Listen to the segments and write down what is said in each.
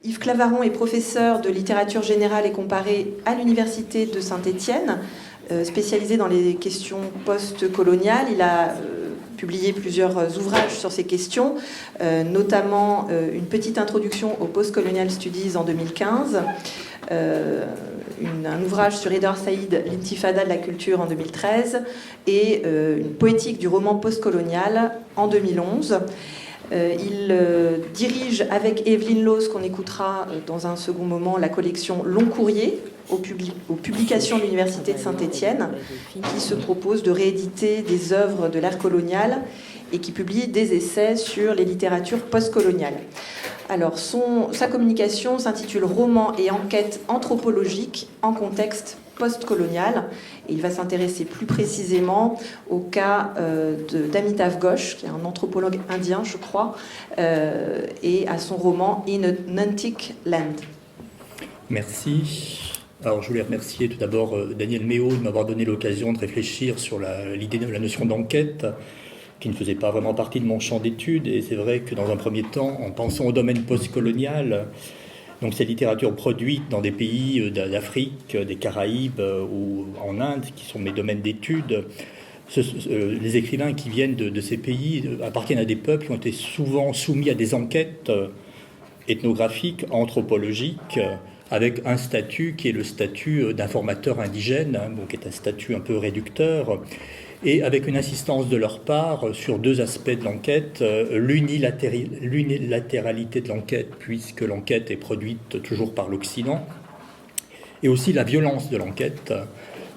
Yves Clavaron est professeur de littérature générale et comparée à l'Université de Saint-Étienne, spécialisé dans les questions post-coloniales. Il a publié plusieurs ouvrages sur ces questions, notamment une petite introduction aux Post-Colonial Studies en 2015, un ouvrage sur Edward Saïd, L'intifada de la culture en 2013, et une poétique du roman postcolonial en 2011. Il dirige avec Evelyne Lause, qu'on écoutera dans un second moment, la collection Long Courrier aux publications de l'Université de Saint-Étienne, qui se propose de rééditer des œuvres de l'ère coloniale et qui publie des essais sur les littératures postcoloniales. Alors, sa communication s'intitule Romans et enquêtes anthropologiques en contexte postcolonial. Et il va s'intéresser plus précisément au cas d'Amitav Ghosh, qui est un anthropologue indien, je crois, et à son roman In an Antique Land. Merci. Alors, je voulais remercier tout d'abord Daniel Méo de m'avoir donné l'occasion de réfléchir sur l'idée de la notion d'enquête, qui ne faisait pas vraiment partie de mon champ d'études. Et c'est vrai que dans un premier temps, en pensant au domaine postcolonial, donc cette littérature produite dans des pays d'Afrique, des Caraïbes ou en Inde, qui sont mes domaines d'études, les écrivains qui viennent de ces pays appartiennent à des peuples qui ont été souvent soumis à des enquêtes ethnographiques, anthropologiques, avec un statut qui est le statut d'informateur indigène, donc qui est un statut un peu réducteur, et avec une insistance de leur part sur deux aspects de l'enquête, l'unilatéralité de l'enquête, puisque l'enquête est produite toujours par l'Occident, et aussi la violence de l'enquête,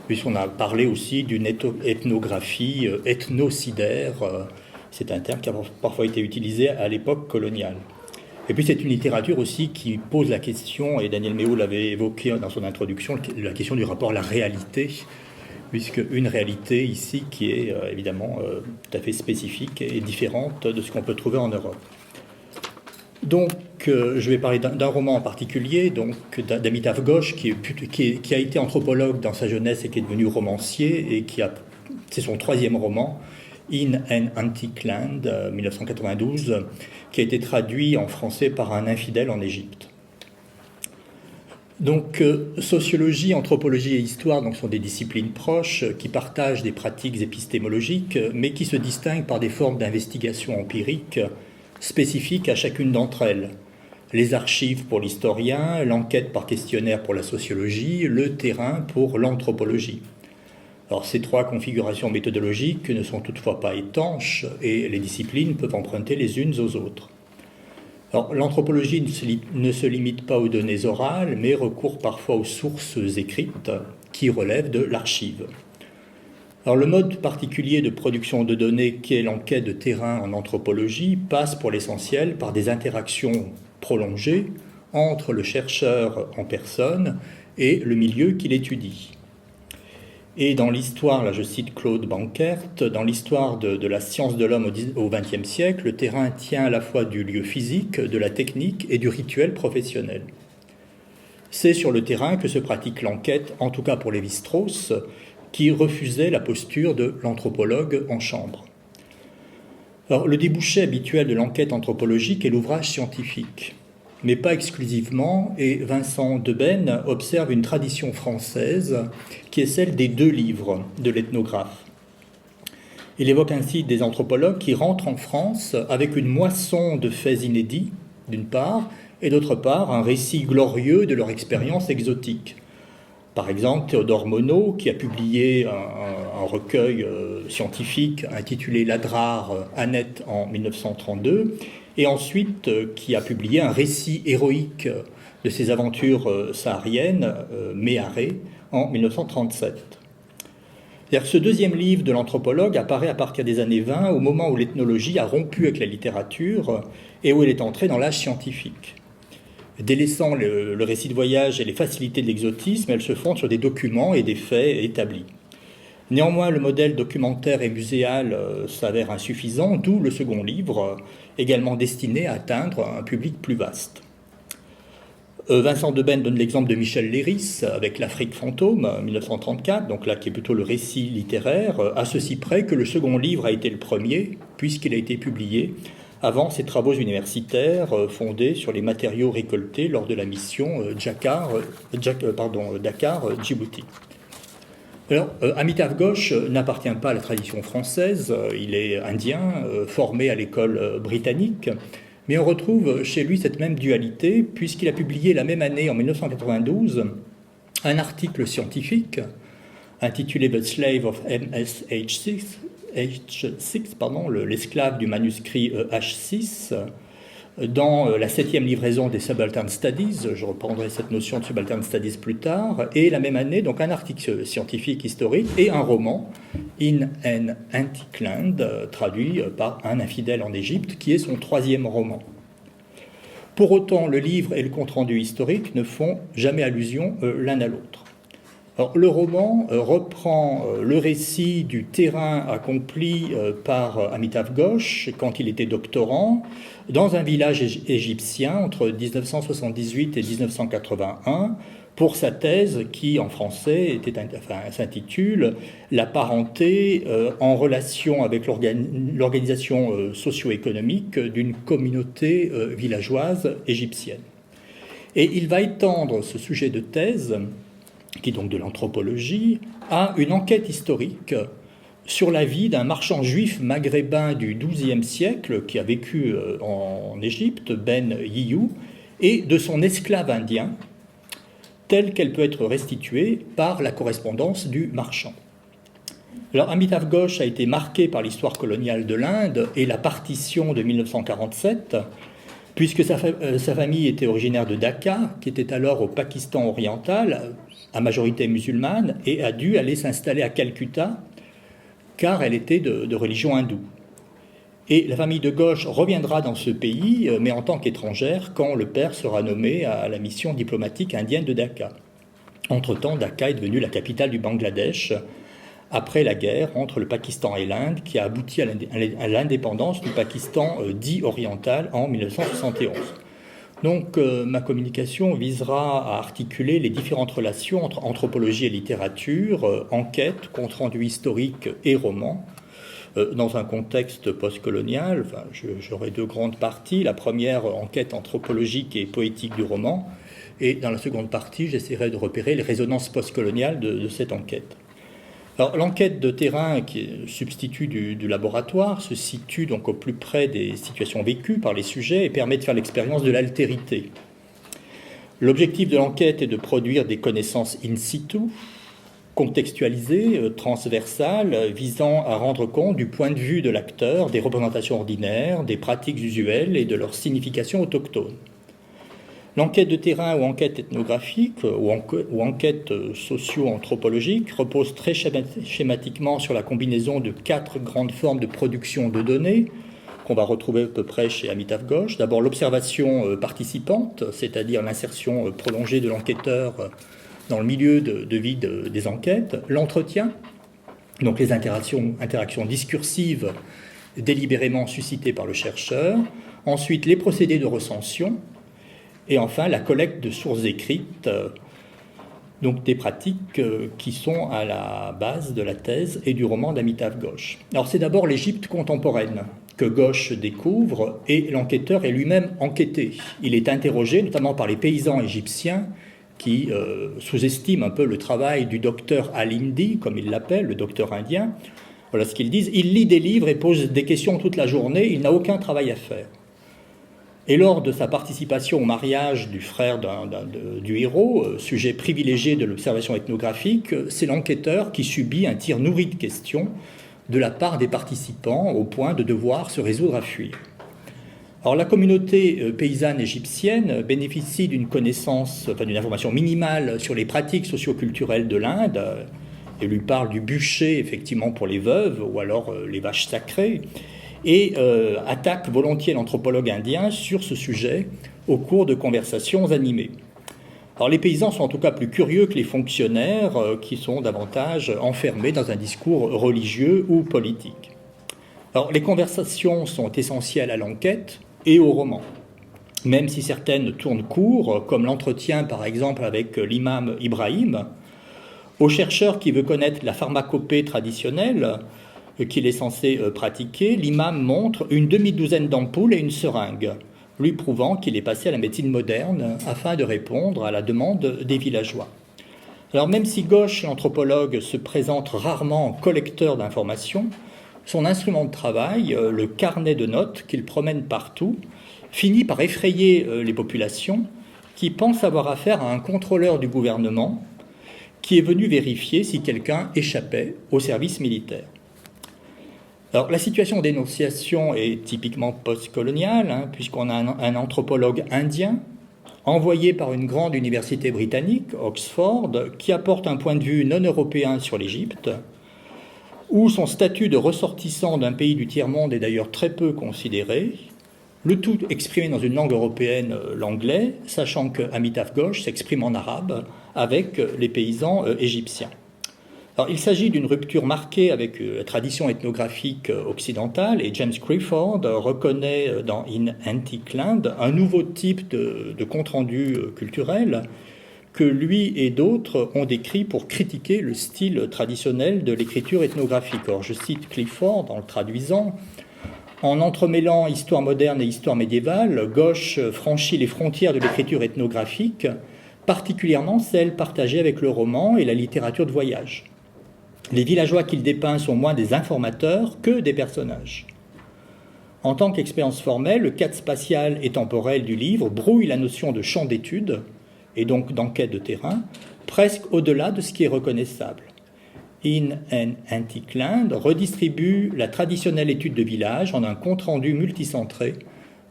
puisqu'on a parlé aussi d'une ethnographie ethnocidaire, c'est un terme qui a parfois été utilisé à l'époque coloniale. Et puis c'est une littérature aussi qui pose la question, et Daniel Méo l'avait évoqué dans son introduction, la question du rapport à la réalité, puisque une réalité ici qui est évidemment tout à fait spécifique et différente de ce qu'on peut trouver en Europe. Donc je vais parler d'un roman en particulier, donc d'Amitav Ghosh, qui a été anthropologue dans sa jeunesse et qui est devenu romancier, et c'est son troisième roman, In an Antique Land, 1992, qui a été traduit en français par Un infidèle en Égypte. Donc, sociologie, anthropologie et histoire donc, sont des disciplines proches qui partagent des pratiques épistémologiques, mais qui se distinguent par des formes d'investigation empirique spécifiques à chacune d'entre elles. Les archives pour l'historien, l'enquête par questionnaire pour la sociologie, le terrain pour l'anthropologie. Alors, ces trois configurations méthodologiques ne sont toutefois pas étanches et les disciplines peuvent emprunter les unes aux autres. Alors, l'anthropologie ne se limite pas aux données orales, mais recourt parfois aux sources écrites qui relèvent de l'archive. Alors, le mode particulier de production de données qu'est l'enquête de terrain en anthropologie passe pour l'essentiel par des interactions prolongées entre le chercheur en personne et le milieu qu'il étudie. Et dans l'histoire, là je cite Claude Bankert, dans l'histoire de la science de l'homme au XXe siècle, le terrain tient à la fois du lieu physique, de la technique et du rituel professionnel. C'est sur le terrain que se pratique l'enquête, en tout cas pour Lévi-Strauss, qui refusait la posture de l'anthropologue en chambre. Alors, le débouché habituel de l'enquête anthropologique est l'ouvrage scientifique, mais pas exclusivement, et Vincent Debène observe une tradition française qui est celle des deux livres de l'ethnographe. Il évoque ainsi des anthropologues qui rentrent en France avec une moisson de faits inédits, d'une part, et d'autre part, un récit glorieux de leur expérience exotique. Par exemple, Théodore Monod, qui a publié un recueil scientifique intitulé L'Adrar Annette en 1932, et ensuite qui a publié un récit héroïque de ses aventures sahariennes, Méharé, en 1937. C'est-à-dire que ce deuxième livre de l'anthropologue apparaît à partir des années 20, au moment où l'ethnologie a rompu avec la littérature et où elle est entrée dans l'âge scientifique. Délaissant le récit de voyage et les facilités de l'exotisme, elle se fonde sur des documents et des faits établis. Néanmoins, le modèle documentaire et muséal s'avère insuffisant, d'où le second livre, également destiné à atteindre un public plus vaste. Vincent Debène donne l'exemple de Michel Léris avec L'Afrique fantôme, 1934, donc là qui est plutôt le récit littéraire, à ceci près que le second livre a été le premier, puisqu'il a été publié avant ses travaux universitaires fondés sur les matériaux récoltés lors de la mission Dakar-Djibouti. Alors, Amitav Ghosh n'appartient pas à la tradition française, il est indien, formé à l'école britannique, mais on retrouve chez lui cette même dualité, puisqu'il a publié la même année, en 1992, un article scientifique intitulé The Slave of MSH6, l'esclave du manuscrit H6, dans la 7e livraison des Subaltern Studies. Je reprendrai cette notion de Subaltern Studies plus tard. Et la même année, donc un article scientifique historique et un roman, In an Antique Land, traduit par Un infidèle en Égypte, qui est son 3e roman. Pour autant, le livre et le compte-rendu historique ne font jamais allusion l'un à l'autre. Alors, le roman reprend le récit du terrain accompli par Amitav Ghosh quand il était doctorant dans un village égyptien entre 1978 et 1981 pour sa thèse qui, en français, s'intitule « La parenté en relation avec l'organisation socio-économique d'une communauté villageoise égyptienne ». Et il va étendre ce sujet de thèse, qui est donc de l'anthropologie, à une enquête historique sur la vie d'un marchand juif maghrébin du XIIe siècle qui a vécu en Égypte, Ben Yiyou, et de son esclave indien, telle qu'elle peut être restituée par la correspondance du marchand. Alors, Amitav Ghosh a été marqué par l'histoire coloniale de l'Inde et la partition de 1947, puisque sa famille était originaire de Dhaka, qui était alors au Pakistan oriental, à majorité musulmane, et a dû aller s'installer à Calcutta, car elle était de religion hindoue. Et la famille de Ghosh reviendra dans ce pays, mais en tant qu'étrangère, quand le père sera nommé à la mission diplomatique indienne de Dhaka. Entre-temps, Dhaka est devenue la capitale du Bangladesh, après la guerre entre le Pakistan et l'Inde, qui a abouti à l'indépendance du Pakistan dit oriental en 1971. Donc, ma communication visera à articuler les différentes relations entre anthropologie et littérature, enquête, compte-rendu historique et roman, dans un contexte postcolonial. J'aurai 2 grandes parties. La première, enquête anthropologique et poétique du roman, et dans la seconde partie, j'essaierai de repérer les résonances postcoloniales de cette enquête. Alors, l'enquête de terrain, qui est substitut du laboratoire, se situe donc au plus près des situations vécues par les sujets et permet de faire l'expérience de l'altérité. L'objectif de l'enquête est de produire des connaissances in situ, contextualisées, transversales, visant à rendre compte du point de vue de l'acteur, des représentations ordinaires, des pratiques usuelles et de leur signification autochtone. L'enquête de terrain ou enquête ethnographique ou enquête socio-anthropologique repose très schématiquement sur la combinaison de 4 grandes formes de production de données qu'on va retrouver à peu près chez Amitav Ghosh. D'abord l'observation participante, c'est-à-dire l'insertion prolongée de l'enquêteur dans le milieu de vie des enquêtes, l'entretien, donc les interactions discursives délibérément suscitées par le chercheur, ensuite les procédés de recension, et enfin la collecte de sources écrites, donc des pratiques qui sont à la base de la thèse et du roman d'Amitav Ghosh. Alors c'est d'abord l'Égypte contemporaine que Ghosh découvre, et l'enquêteur est lui-même enquêté. Il est interrogé notamment par les paysans égyptiens qui sous-estiment un peu le travail du docteur Al-Hindi, comme il l'appelle, le docteur indien. Voilà ce qu'ils disent. Il lit des livres et pose des questions toute la journée, il n'a aucun travail à faire. Et lors de sa participation au mariage du frère du héros, sujet privilégié de l'observation ethnographique, c'est l'enquêteur qui subit un tir nourri de questions de la part des participants au point de devoir se résoudre à fuir. Alors la communauté paysanne égyptienne bénéficie d'une d'une information minimale sur les pratiques socio-culturelles de l'Inde, et lui parle du bûcher effectivement pour les veuves ou alors les vaches sacrées, et attaque volontiers l'anthropologue indien sur ce sujet au cours de conversations animées. Alors les paysans sont en tout cas plus curieux que les fonctionnaires qui sont davantage enfermés dans un discours religieux ou politique. Alors les conversations sont essentielles à l'enquête et au roman, même si certaines tournent court, comme l'entretien par exemple avec l'imam Ibrahim. Au chercheur qui veut connaître la pharmacopée traditionnelle, qu'il est censé pratiquer, l'imam montre une demi-douzaine d'ampoules et une seringue, lui prouvant qu'il est passé à la médecine moderne afin de répondre à la demande des villageois. Alors même si Ghosh, l'anthropologue, se présente rarement en collecteur d'informations, son instrument de travail, le carnet de notes qu'il promène partout, finit par effrayer les populations qui pensent avoir affaire à un contrôleur du gouvernement qui est venu vérifier si quelqu'un échappait au service militaire. Alors, la situation d'énonciation est typiquement postcoloniale, puisqu'on a un anthropologue indien envoyé par une grande université britannique, Oxford, qui apporte un point de vue non européen sur l'Égypte, où son statut de ressortissant d'un pays du tiers-monde est d'ailleurs très peu considéré, le tout exprimé dans une langue européenne, l'anglais, sachant que Amitav Ghosh s'exprime en arabe avec les paysans égyptiens. Alors, il s'agit d'une rupture marquée avec la tradition ethnographique occidentale, et James Clifford reconnaît dans In Antique Land un nouveau type de compte-rendu culturel que lui et d'autres ont décrit pour critiquer le style traditionnel de l'écriture ethnographique. Or, je cite Clifford en le traduisant: en entremêlant histoire moderne et histoire médiévale, Ghosh franchit les frontières de l'écriture ethnographique, particulièrement celles partagées avec le roman et la littérature de voyage. Les villageois qu'il dépeint sont moins des informateurs que des personnages. En tant qu'expérience formelle, le cadre spatial et temporel du livre brouille la notion de champ d'étude, et donc d'enquête de terrain, presque au-delà de ce qui est reconnaissable. In an Antique Land redistribue la traditionnelle étude de village en un compte-rendu multicentré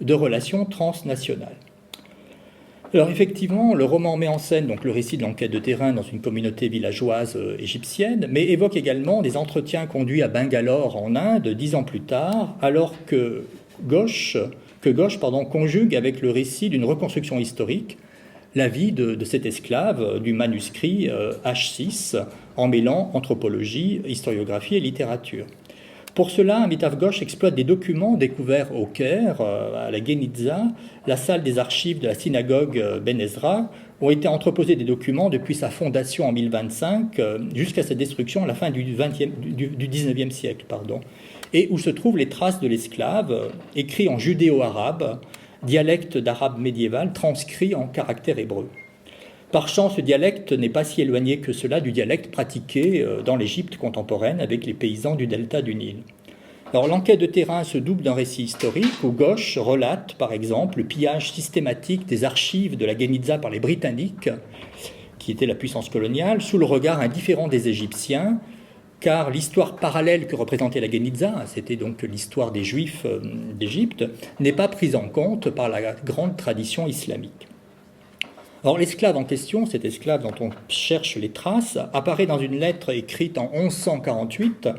de relations transnationales. Alors effectivement, le roman met en scène donc le récit de l'enquête de terrain dans une communauté villageoise égyptienne, mais évoque également des entretiens conduits à Bangalore en Inde 10 ans plus tard, alors que Ghosh conjugue avec le récit d'une reconstruction historique la vie de cet esclave du manuscrit H6 en mêlant anthropologie, historiographie et littérature. Pour cela, Amitav Ghosh exploite des documents découverts au Caire, à la Guéniza, la salle des archives de la synagogue Ben Ezra, où ont été entreposés des documents depuis sa fondation en 1025 jusqu'à sa destruction à la fin du 19e siècle, et où se trouvent les traces de l'esclave, écrits en judéo-arabe, dialecte d'arabe médiéval transcrit en caractère hébreu. Par chance, ce dialecte n'est pas si éloigné que cela du dialecte pratiqué dans l'Égypte contemporaine avec les paysans du delta du Nil. Alors, l'enquête de terrain se double d'un récit historique où Ghosh relate, par exemple, le pillage systématique des archives de la Guéniza par les Britanniques, qui étaient la puissance coloniale, sous le regard indifférent des Égyptiens, car l'histoire parallèle que représentait la Guéniza, c'était donc l'histoire des Juifs d'Égypte, n'est pas prise en compte par la grande tradition islamique. Or, l'esclave en question, cet esclave dont on cherche les traces, apparaît dans une lettre écrite en 1148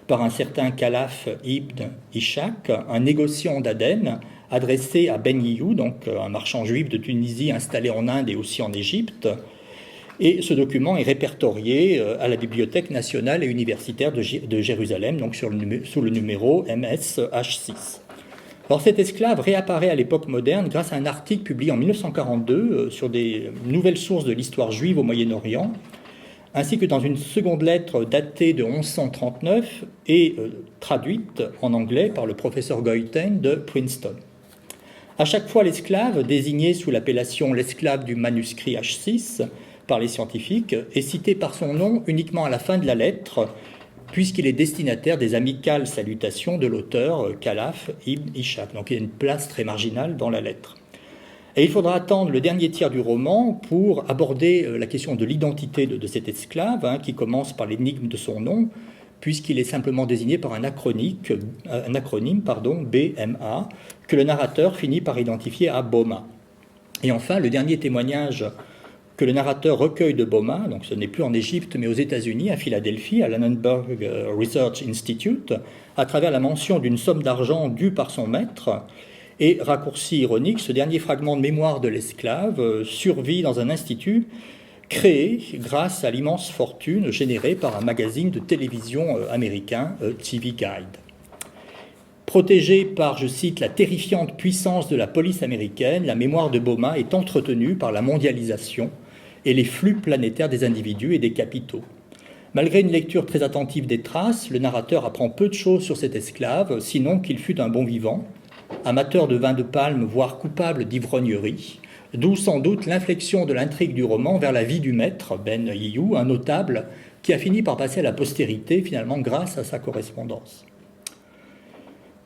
par un certain Khalaf ibn Ishaq, un négociant d'Aden, adressé à Ben Yihou, donc un marchand juif de Tunisie installé en Inde et aussi en Égypte. Et ce document est répertorié à la Bibliothèque nationale et universitaire de Jérusalem, donc sous le numéro MSH6. Alors cet esclave réapparaît à l'époque moderne grâce à un article publié en 1942 sur des nouvelles sources de l'histoire juive au Moyen-Orient, ainsi que dans une seconde lettre datée de 1139 et traduite en anglais par le professeur Goiten de Princeton. À chaque fois, l'esclave, désigné sous l'appellation l'esclave du manuscrit H6 par les scientifiques, est cité par son nom uniquement à la fin de la lettre, puisqu'il est destinataire des amicales salutations de l'auteur Khalaf ibn Ishaq. Donc il y a une place très marginale dans la lettre. Et il faudra attendre le dernier tiers du roman pour aborder la question de l'identité de cet esclave, qui commence par l'énigme de son nom, puisqu'il est simplement désigné par un acronyme, BMA, que le narrateur finit par identifier à Boma. Et enfin, le dernier témoignage que le narrateur recueille de Boma, donc ce n'est plus en Égypte mais aux États-Unis, à Philadelphie, à l'Annenberg Research Institute, à travers la mention d'une somme d'argent due par son maître. Et, raccourci ironique, ce dernier fragment de mémoire de l'esclave survit dans un institut créé grâce à l'immense fortune générée par un magazine de télévision américain, TV Guide. Protégée par, je cite, la terrifiante puissance de la police américaine, la mémoire de Boma est entretenue par la mondialisation et les flux planétaires des individus et des capitaux. Malgré une lecture très attentive des traces, le narrateur apprend peu de choses sur cet esclave, sinon qu'il fut un bon vivant, amateur de vin de palme, voire coupable d'ivrognerie, d'où sans doute l'inflexion de l'intrigue du roman vers la vie du maître, Ben Yiyou, un notable qui a fini par passer à la postérité, finalement grâce à sa correspondance.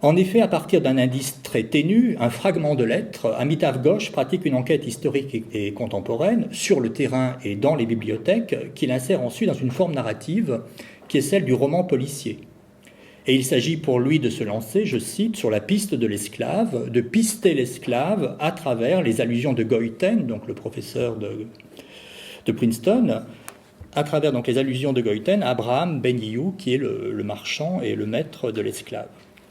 En effet, à partir d'un indice très ténu, un fragment de lettre, Amitav Ghosh pratique une enquête historique et contemporaine sur le terrain et dans les bibliothèques qu'il insère ensuite dans une forme narrative qui est celle du roman policier. Et il s'agit pour lui de se lancer, je cite, sur la piste de l'esclave, de pister l'esclave à travers les allusions de Goiten, donc le professeur de Princeton, à travers donc les allusions de Goiten à Abraham Ben Yiyou, qui est le marchand et le maître de l'esclave.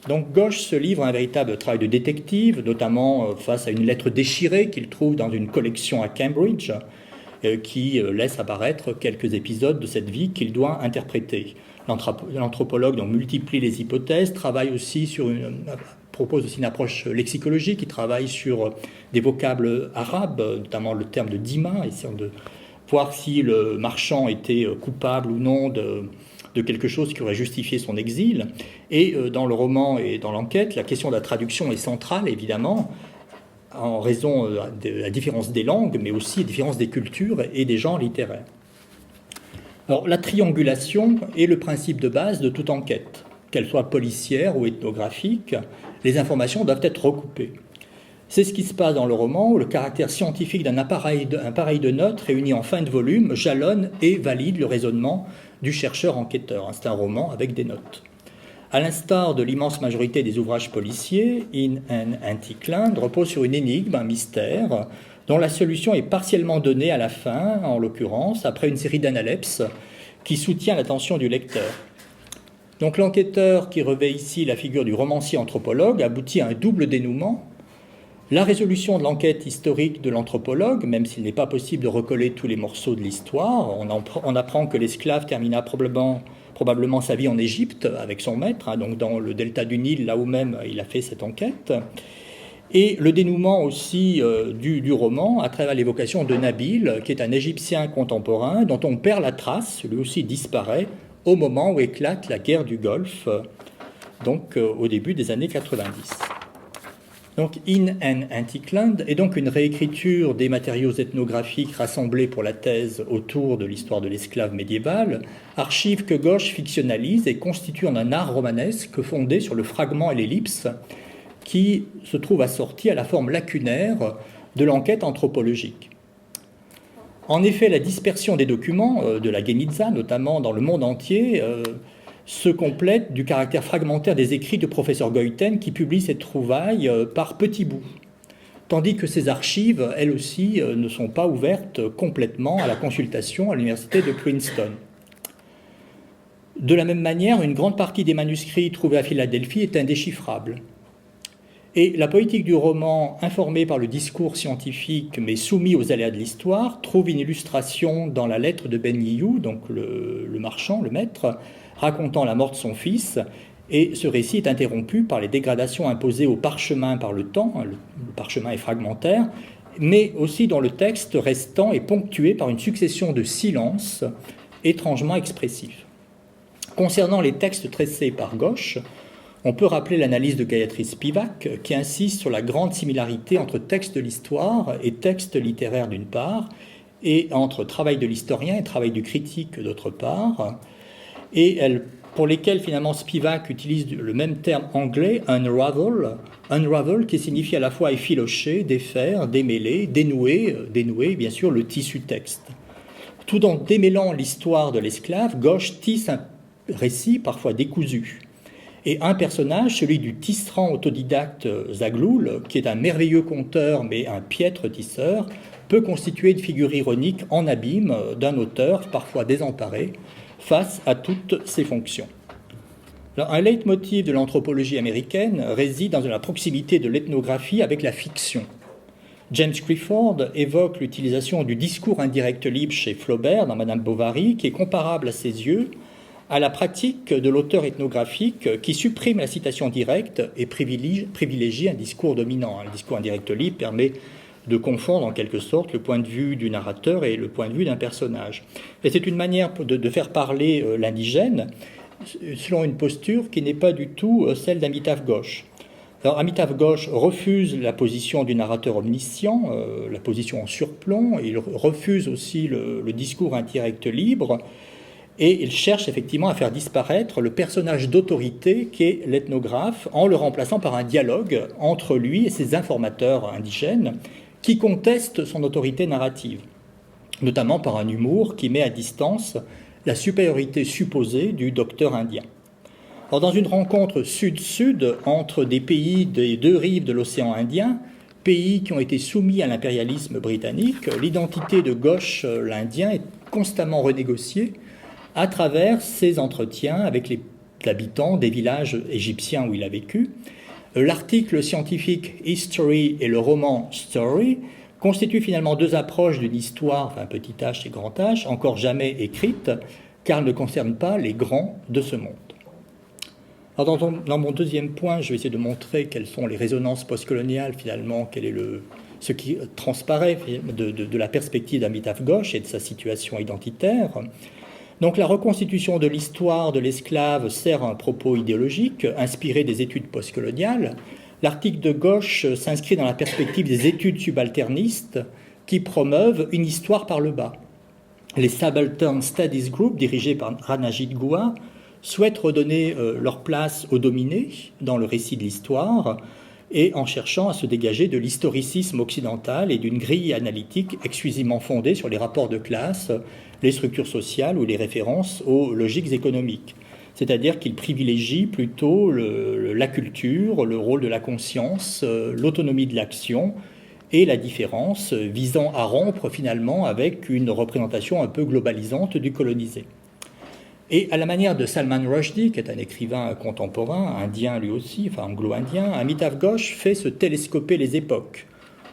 Donc Ghosh se livre à un véritable travail de détective, notamment face à une lettre déchirée qu'il trouve dans une collection à Cambridge, qui laisse apparaître quelques épisodes de cette vie qu'il doit interpréter. L'anthropologue donc multiplie les hypothèses, propose aussi une approche lexicologique, il travaille sur des vocables arabes, notamment le terme de dima, essayant de voir si le marchand était coupable ou non de quelque chose qui aurait justifié son exil. Et dans le roman et dans l'enquête, la question de la traduction est centrale, évidemment, en raison de la différence des langues, mais aussi la différence des cultures et des genres littéraires. Alors, la triangulation est le principe de base de toute enquête. Qu'elle soit policière ou ethnographique, les informations doivent être recoupées. C'est ce qui se passe dans le roman, où le caractère scientifique d'un appareil de notes réuni en fin de volume jalonne et valide le raisonnement du chercheur-enquêteur. C'est un roman avec des notes. À l'instar de l'immense majorité des ouvrages policiers, In an Antique Land repose sur une énigme, un mystère, dont la solution est partiellement donnée à la fin, en l'occurrence, après une série d'analepses qui soutient l'attention du lecteur. Donc l'enquêteur, qui revêt ici la figure du romancier anthropologue, aboutit à un double dénouement. La résolution de l'enquête historique de l'anthropologue, même s'il n'est pas possible de recoller tous les morceaux de l'histoire, on apprend que l'esclave termina probablement sa vie en Égypte avec son maître, donc dans le delta du Nil, là où même il a fait cette enquête. Et le dénouement aussi du roman à travers l'évocation de Nabil, qui est un Égyptien contemporain dont on perd la trace, lui aussi disparaît, au moment où éclate la guerre du Golfe, donc au début des années 90. Donc, In an Antique Land est donc une réécriture des matériaux ethnographiques rassemblés pour la thèse autour de l'histoire de l'esclave médiéval, archive que Ghosh fictionnalise et constitue en un art romanesque fondé sur le fragment et l'ellipse, qui se trouve assorti à la forme lacunaire de l'enquête anthropologique. En effet, la dispersion des documents de la Guéniza, notamment dans le monde entier, se complète du caractère fragmentaire des écrits du professeur Goiten qui publie ces trouvailles par petits bouts, tandis que ces archives, elles aussi, ne sont pas ouvertes complètement à la consultation à l'université de Princeton. De la même manière, une grande partie des manuscrits trouvés à Philadelphie est indéchiffrable. Et la poétique du roman, informée par le discours scientifique mais soumis aux aléas de l'histoire, trouve une illustration dans la lettre de Ben Yiyou, donc le marchand, le maître, racontant la mort de son fils, et ce récit est interrompu par les dégradations imposées au parchemin par le temps, le parchemin est fragmentaire, mais aussi dont le texte restant est ponctué par une succession de silences étrangement expressifs. Concernant les textes tracés par Ghosh, on peut rappeler l'analyse de Gayatri Spivak, qui insiste sur la grande similarité entre texte de l'histoire et texte littéraire d'une part, et entre travail de l'historien et travail du critique d'autre part, et pour lesquels finalement Spivak utilise le même terme anglais, unravel, qui signifie à la fois effilocher, défaire, démêler, dénouer bien sûr le tissu texte. Tout en démêlant l'histoire de l'esclave, Ghosh tisse un récit parfois décousu. Et un personnage, celui du tisserand autodidacte Zagloul, qui est un merveilleux conteur mais un piètre tisseur, peut constituer une figure ironique en abîme d'un auteur parfois désemparé face à toutes ses fonctions. Alors, un leitmotiv de l'anthropologie américaine réside dans la proximité de l'ethnographie avec la fiction. James Clifford évoque l'utilisation du discours indirect libre chez Flaubert dans Madame Bovary, qui est comparable à ses yeux à la pratique de l'auteur ethnographique qui supprime la citation directe et privilégie un discours dominant. Le discours indirect libre permet de confondre en quelque sorte le point de vue du narrateur et le point de vue d'un personnage. Et c'est une manière de faire parler l'indigène selon une posture qui n'est pas du tout celle d'Amitav Ghosh. Alors Amitav Ghosh refuse la position du narrateur omniscient, la position en surplomb, il refuse aussi le discours indirect libre, et il cherche effectivement à faire disparaître le personnage d'autorité qu'est l'ethnographe en le remplaçant par un dialogue entre lui et ses informateurs indigènes qui contestent son autorité narrative, notamment par un humour qui met à distance la supériorité supposée du docteur indien. Alors, dans une rencontre sud-sud entre des pays des deux rives de l'océan Indien, pays qui ont été soumis à l'impérialisme britannique, l'identité de Ghosh, l'Indien, est constamment renégociée à travers ses entretiens avec les habitants des villages égyptiens où il a vécu. L'article scientifique History et le roman Story constituent finalement deux approches d'une histoire, enfin petit h et grand H, encore jamais écrites, car elles ne concernent pas les grands de ce monde. Alors dans mon deuxième point, je vais essayer de montrer quelles sont les résonances postcoloniales, finalement, quel est ce qui transparaît de la perspective d'Amitav Ghosh et de sa situation identitaire. Donc la reconstitution de l'histoire de l'esclave sert à un propos idéologique inspiré des études postcoloniales. L'article de Ghosh s'inscrit dans la perspective des études subalternistes qui promeuvent une histoire par le bas. Les Subaltern Studies Group, dirigés par Ranajit Guha, souhaitent redonner leur place aux dominés dans le récit de l'histoire et en cherchant à se dégager de l'historicisme occidental et d'une grille analytique exclusivement fondée sur les rapports de classe, les structures sociales ou les références aux logiques économiques. C'est-à-dire qu'ils privilégient plutôt la culture, le rôle de la conscience, l'autonomie de l'action et la différence, visant à rompre finalement avec une représentation un peu globalisante du colonisé. Et à la manière de Salman Rushdie, qui est un écrivain contemporain, indien lui aussi, enfin anglo-indien, Amitav Ghosh fait se télescoper les époques.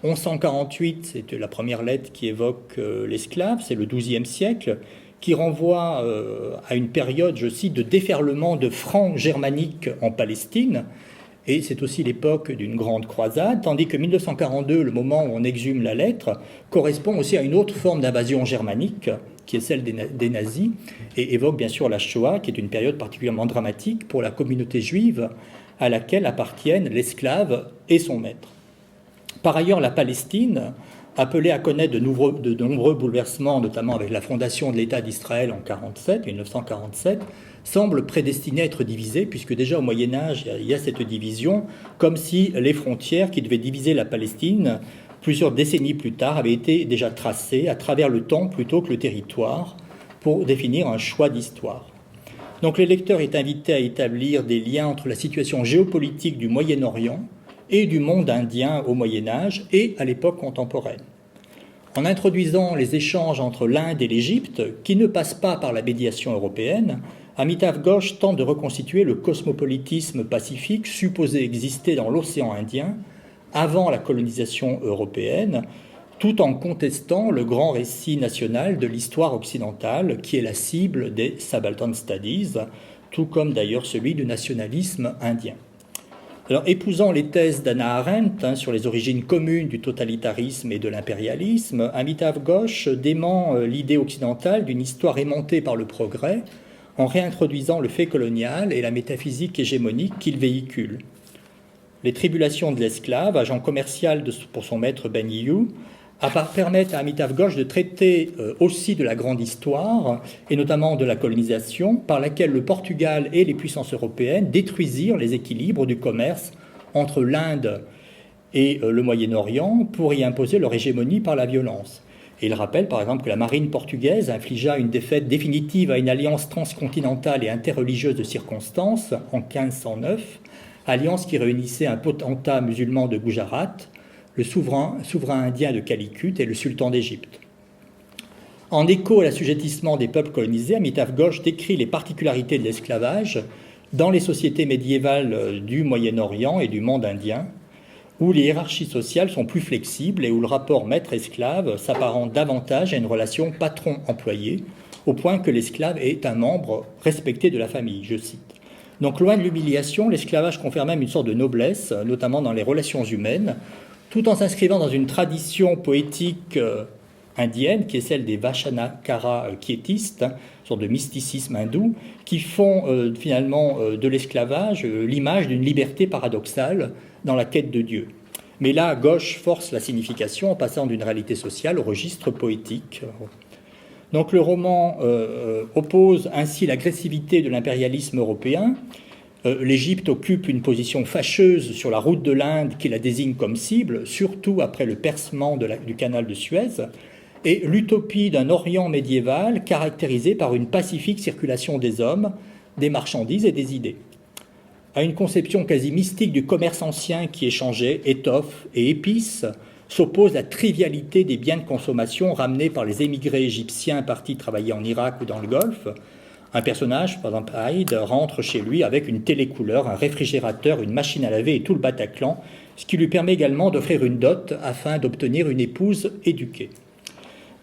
1148, c'est la première lettre qui évoque l'esclave, c'est le XIIe siècle, qui renvoie à une période, je cite, de déferlement de francs germaniques en Palestine, et c'est aussi l'époque d'une grande croisade, tandis que 1942, le moment où on exhume la lettre, correspond aussi à une autre forme d'invasion germanique, qui est celle des nazis, et évoque bien sûr la Shoah, qui est une période particulièrement dramatique pour la communauté juive à laquelle appartiennent l'esclave et son maître. Par ailleurs, la Palestine, appelée à connaître de nombreux bouleversements, notamment avec la fondation de l'État d'Israël en 1947, semble prédestinée à être divisée, puisque déjà au Moyen-Âge, il y a cette division, comme si les frontières qui devaient diviser la Palestine, plusieurs décennies plus tard, avaient été déjà tracées à travers le temps plutôt que le territoire, pour définir un choix d'histoire. Donc le lecteur est invité à établir des liens entre la situation géopolitique du Moyen-Orient et du monde indien au Moyen-Âge et à l'époque contemporaine. En introduisant les échanges entre l'Inde et l'Égypte, qui ne passent pas par la médiation européenne, Amitav Ghosh tente de reconstituer le cosmopolitisme pacifique supposé exister dans l'océan Indien avant la colonisation européenne, tout en contestant le grand récit national de l'histoire occidentale, qui est la cible des Subaltern Studies, tout comme d'ailleurs celui du nationalisme indien. Alors, épousant les thèses d'Hannah Arendt sur les origines communes du totalitarisme et de l'impérialisme, Amitav Ghosh dément l'idée occidentale d'une histoire aimantée par le progrès en réintroduisant le fait colonial et la métaphysique hégémonique qu'il véhicule. Les tribulations de l'esclave, agent commercial pour son maître Ben Yiyu, permettent à Amitav Ghosh de traiter aussi de la grande histoire, et notamment de la colonisation, par laquelle le Portugal et les puissances européennes détruisirent les équilibres du commerce entre l'Inde et le Moyen-Orient pour y imposer leur hégémonie par la violence. Et il rappelle par exemple que la marine portugaise infligea une défaite définitive à une alliance transcontinentale et interreligieuse de circonstances en 1509, alliance qui réunissait un potentat musulman de Gujarat, le souverain indien de Calicut et le sultan d'Égypte. En écho à l'assujettissement des peuples colonisés, Amitav Ghosh décrit les particularités de l'esclavage dans les sociétés médiévales du Moyen-Orient et du monde indien, où les hiérarchies sociales sont plus flexibles et où le rapport maître-esclave s'apparente davantage à une relation patron-employé, au point que l'esclave est un membre respecté de la famille, je cite. Donc loin de l'humiliation, l'esclavage confère même une sorte de noblesse, notamment dans les relations humaines, tout en s'inscrivant dans une tradition poétique indienne, qui est celle des Vaishnavas quiétistes, une sorte de mysticisme hindou, qui font finalement de l'esclavage l'image d'une liberté paradoxale dans la quête de Dieu. Mais là, Ghosh force la signification en passant d'une réalité sociale au registre poétique. Donc le roman oppose ainsi l'agressivité de l'impérialisme européen. L'Égypte occupe une position fâcheuse sur la route de l'Inde qui la désigne comme cible, surtout après le percement du canal de Suez, et l'utopie d'un Orient médiéval caractérisé par une pacifique circulation des hommes, des marchandises et des idées. À une conception quasi mystique du commerce ancien qui échangeait étoffes et épices, s'oppose la trivialité des biens de consommation ramenés par les émigrés égyptiens partis travailler en Irak ou dans le Golfe. Un personnage, par exemple Haïd, rentre chez lui avec une télécouleur, un réfrigérateur, une machine à laver et tout le Bataclan, ce qui lui permet également d'offrir une dot afin d'obtenir une épouse éduquée.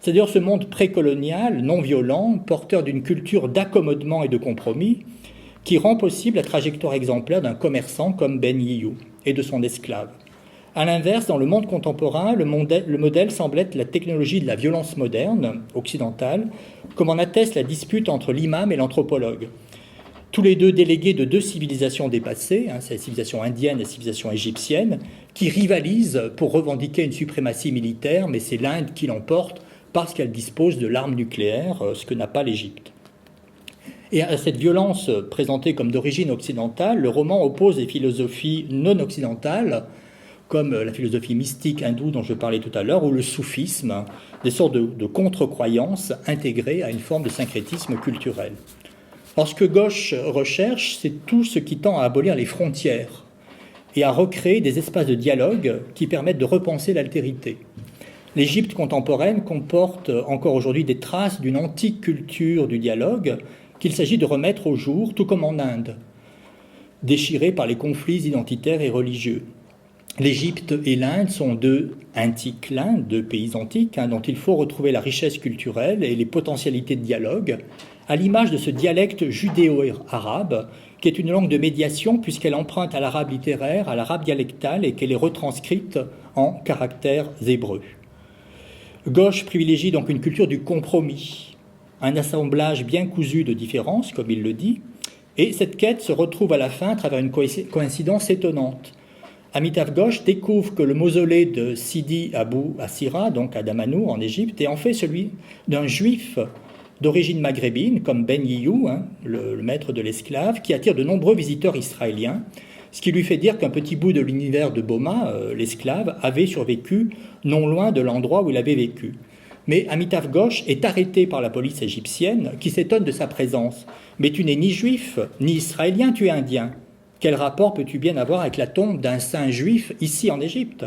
C'est d'ailleurs ce monde précolonial, non violent, porteur d'une culture d'accommodement et de compromis, qui rend possible la trajectoire exemplaire d'un commerçant comme Ben Yiyou et de son esclave. A l'inverse, dans le monde contemporain, le modèle semble être la technologie de la violence moderne, occidentale, comme en atteste la dispute entre l'imam et l'anthropologue. Tous les deux délégués de deux civilisations dépassées, c'est la civilisation indienne et la civilisation égyptienne, qui rivalisent pour revendiquer une suprématie militaire, mais c'est l'Inde qui l'emporte parce qu'elle dispose de l'arme nucléaire, ce que n'a pas l'Égypte. Et à cette violence présentée comme d'origine occidentale, le roman oppose des philosophies non occidentales, comme la philosophie mystique hindoue dont je parlais tout à l'heure, ou le soufisme, des sortes de contre-croyances intégrées à une forme de syncrétisme culturel. Or, ce que Ghosh recherche, c'est tout ce qui tend à abolir les frontières et à recréer des espaces de dialogue qui permettent de repenser l'altérité. L'Égypte contemporaine comporte encore aujourd'hui des traces d'une antique culture du dialogue qu'il s'agit de remettre au jour, tout comme en Inde, déchirée par les conflits identitaires et religieux. L'Égypte et l'Inde sont deux antiques-clins, deux pays antiques, dont il faut retrouver la richesse culturelle et les potentialités de dialogue, à l'image de ce dialecte judéo-arabe, qui est une langue de médiation puisqu'elle emprunte à l'arabe littéraire, à l'arabe dialectal et qu'elle est retranscrite en caractères hébreux. Ghosh privilégie donc une culture du compromis, un assemblage bien cousu de différences, comme il le dit, et cette quête se retrouve à la fin à travers une coïncidence étonnante. Amitav Ghosh découvre que le mausolée de Sidi Abou Assira, donc à Damanou en Égypte, est en fait celui d'un juif d'origine maghrébine, comme Ben Yiyou, le maître de l'esclave, qui attire de nombreux visiteurs israéliens, ce qui lui fait dire qu'un petit bout de l'univers de Boma, l'esclave, avait survécu non loin de l'endroit où il avait vécu. Mais Amitav Ghosh est arrêté par la police égyptienne qui s'étonne de sa présence. « Mais tu n'es ni juif, ni israélien, tu es indien. Quel rapport peux-tu bien avoir avec la tombe d'un saint juif ici en Égypte ?»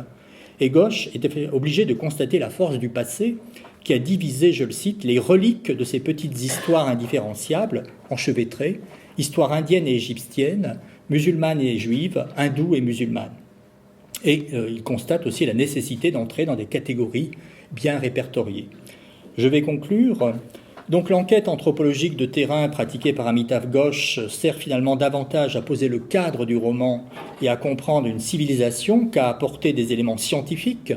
Et Ghosh était obligé de constater la force du passé qui a divisé, je le cite, les reliques de ces petites histoires indifférenciables, enchevêtrées, histoires indiennes et égyptiennes, musulmanes et juives, hindoues et musulmanes. Et il constate aussi la nécessité d'entrer dans des catégories bien répertoriées. Je vais conclure. Donc l'enquête anthropologique de terrain pratiquée par Amitav Ghosh sert finalement davantage à poser le cadre du roman et à comprendre une civilisation qu'à apporter des éléments scientifiques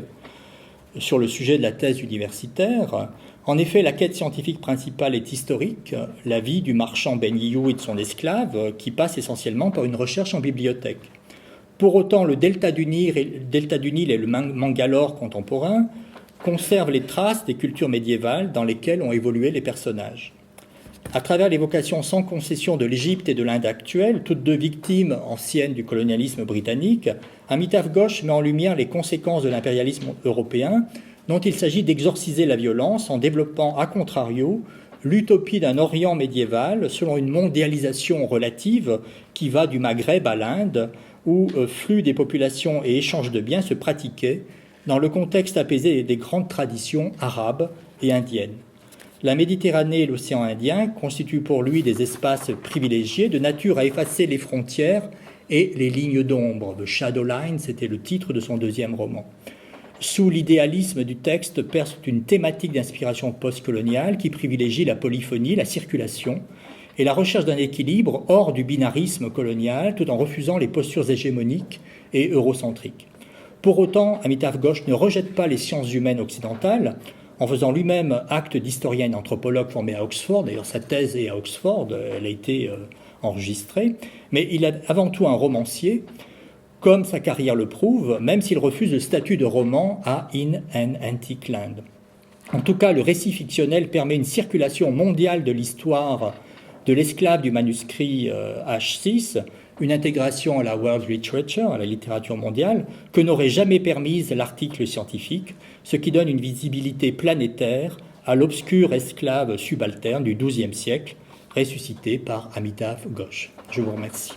sur le sujet de la thèse universitaire. En effet, la quête scientifique principale est historique, la vie du marchand Ben Yiyou et de son esclave, qui passe essentiellement par une recherche en bibliothèque. Pour autant, le delta du Nil et le Mangalore contemporain conservent les traces des cultures médiévales dans lesquelles ont évolué les personnages. À travers l'évocation sans concession de l'Égypte et de l'Inde actuelle, toutes deux victimes anciennes du colonialisme britannique, Amitav Ghosh met en lumière les conséquences de l'impérialisme européen, dont il s'agit d'exorciser la violence en développant, à contrario, l'utopie d'un Orient médiéval selon une mondialisation relative qui va du Maghreb à l'Inde, où flux des populations et échanges de biens se pratiquaient dans le contexte apaisé des grandes traditions arabes et indiennes. La Méditerranée et l'océan Indien constituent pour lui des espaces privilégiés de nature à effacer les frontières et les lignes d'ombre. The Shadow Line, c'était le titre de son deuxième roman. Sous l'idéalisme du texte perce une thématique d'inspiration postcoloniale qui privilégie la polyphonie, la circulation et la recherche d'un équilibre hors du binarisme colonial tout en refusant les postures hégémoniques et eurocentriques. Pour autant, Amitav Ghosh ne rejette pas les sciences humaines occidentales, en faisant lui-même acte d'historien et d'anthropologue formé à Oxford. D'ailleurs, sa thèse est à Oxford, elle a été enregistrée. Mais il est avant tout un romancier, comme sa carrière le prouve, même s'il refuse le statut de roman à In an Antique Land. En tout cas, le récit fictionnel permet une circulation mondiale de l'histoire de l'esclave du manuscrit H6, une intégration à la world literature, à la littérature mondiale, que n'aurait jamais permise l'article scientifique, ce qui donne une visibilité planétaire à l'obscur esclave subalterne du XIIe siècle, ressuscité par Amitav Ghosh. Je vous remercie.